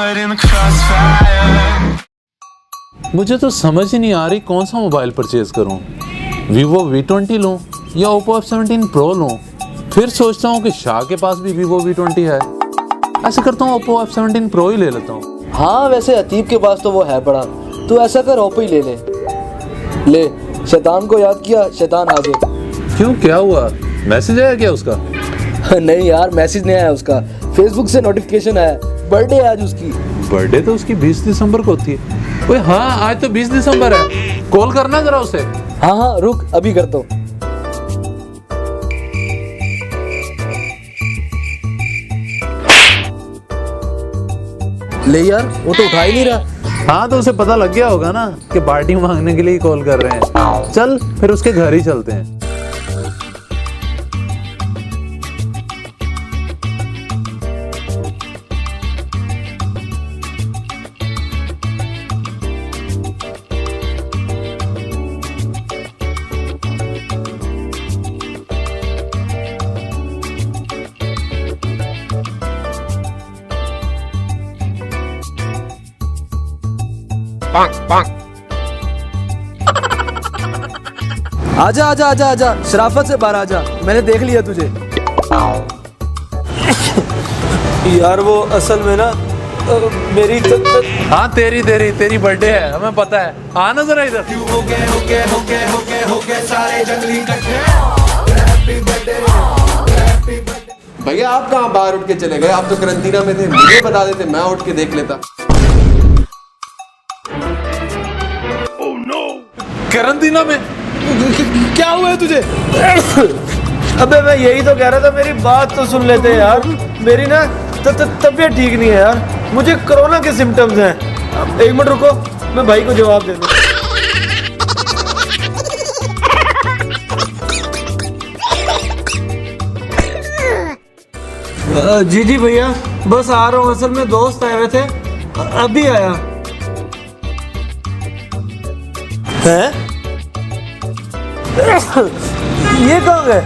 caught in the crossfire. मुझे तो समझ ही नहीं आ रही कौन सा मोबाइल परचेज करूं, Vivo V20 लूं या Oppo F17 Pro लूं। फिर सोचता हूं कि शाह के पास भी Vivo V20 है, ऐसे करता हूं Oppo F17 Pro ही ले लेता हूं। हाँ वैसे अतीब के पास तो वो है पड़ा, तू ऐसा कर Oppo ही ले ले। ले, शैतान को याद किया, शैतान हाजिर। क्यों, क्या हुआ? मैसेज आया क्या उसका? नहीं यार, मैसेज नहीं आया उसका, फेसबुक से नोटिफिकेशन आया, बर्थडे आज उसकी। बर्थडे तो उसकी 20 दिसंबर को होती है। ओए हाँ, आज तो 20 दिसंबर है, कॉल करना जरा उसे। हाँ हाँ रुक, अभी करता हूँ। ले यार, वो तो उठा ही नहीं रहा। हाँ तो उसे पता लग गया होगा ना कि पार्टी मांगने के लिए कॉल कर रहे हैं। चल फिर उसके घर ही चलते हैं। आजा आजा आजा आजा, शराफत से बाहर आजा, मैंने देख लिया तुझे। यार वो असल में ना मेरी हाँ तेरी तेरी तेरी बर्थडे है, हमें पता है। हाँ ना जरा इधर। भैया आप कहाँ बाहर उठ के चले गए? आप तो करंटीना में थे, मुझे बता देते, मैं उठ के देख लेता। करंटीना में क्या हुआ है तुझे? अबे मैं यही तो कह रहा था, मेरी बात तो सुन लेते यार। मेरी ना तबीयत ठीक नहीं है यार, मुझे कोरोना के सिम्टम्स हैं। एक मिनट रुको, मैं भाई को जवाब दे दूं। जी जी भैया, बस आ रहा हूँ, असल में दोस्त आए हुए थे, अभी आया। हैं? ये कहाँ गए?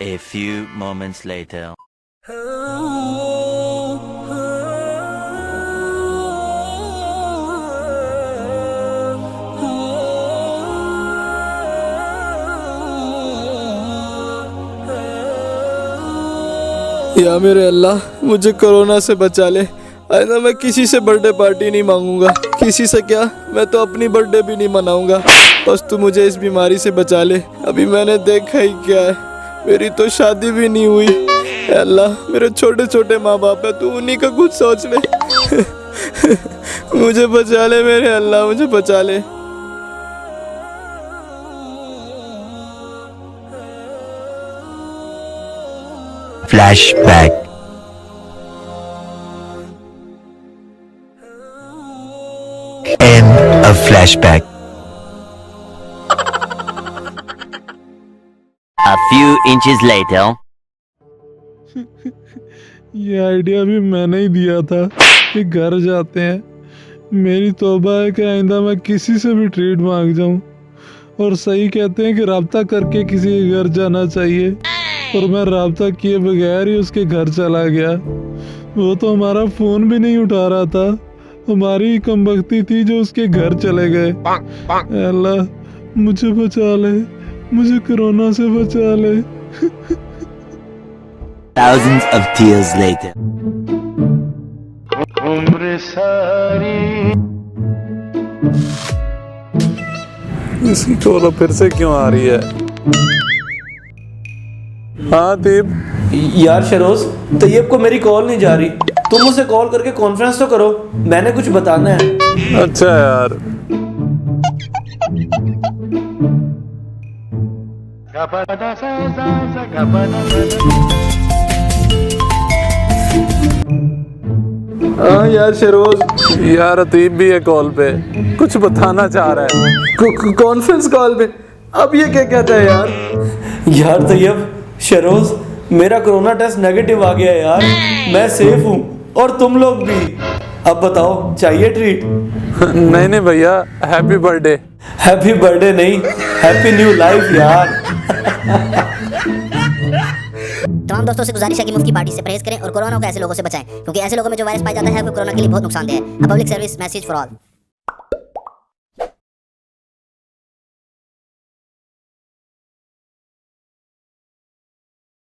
A few moments later. या मेरे अल्लाह, मुझे कोरोना से बचा ले। आइंदा मैं किसी से बर्थडे पार्टी नहीं मांगूंगा, किसी से क्या, मैं तो अपनी बर्थडे भी नहीं मनाऊंगा। बस तू मुझे इस बीमारी से बचा ले। अभी मैंने देखा ही क्या है, मेरी तो शादी भी नहीं हुई। अल्लाह, मेरे छोटे छोटे माँ बाप है, तू उन्हीं का कुछ सोच ले। मुझे बचा ले मेरे अल्लाह, मुझे बचा ले। Flashback. End of flashback. A few inches later. ये आइडिया भी मैंने ही दिया था कि घर जाते हैं। मेरी तौबा है कि आइंदा मैं किसी से भी ट्रीट मांग जाऊं। और सही कहते हैं कि राब्ता करके किसी के घर जाना चाहिए, और मैं राब्ता किए बगैर ही उसके घर चला गया। वो तो हमारा फोन भी नहीं उठा रहा था, हमारी कमबख्ती थी जो उसके घर चले गए। अल्लाह मुझे बचा ले, मुझे कोरोना से बचा ले। Thousands of tears later. इसकी कॉल फिर से क्यों आ रही है? हाँ दीप। यार शरोज, तैयब को मेरी कॉल नहीं जा रही, तुम उसे कॉल करके कॉन्फ्रेंस तो करो, मैंने कुछ बताना है। अच्छा यार। हाँ यार शरोज। यार अतीब भी है कॉल पे, कुछ बताना चाह रहा है। कॉन्फ्रेंस कॉल पे? अब ये क्या कहता है यार? यार तैयब, शरोज, मेरा कोरोना टेस्ट नेगेटिव आ गया यार, मैं सेफ हूँ और तुम लोग भी। अब बताओ, चाहिए ट्रीट? नहीं नहीं भैया, हैप्पी बर्थडे। हैप्पी बर्थडे नहीं, हैप्पी न्यू लाइफ यार। तमाम दोस्तों से गुजारिश है कि मुफ्त की पार्टी से परहेज करें और कोरोना को ऐसे लोगों से बचाएं, क्योंकि ऐसे लोगों में जो वायरस पाया जाता है वो कोरोना के लिए बहुत नुकसानदेह है। Public service message for all.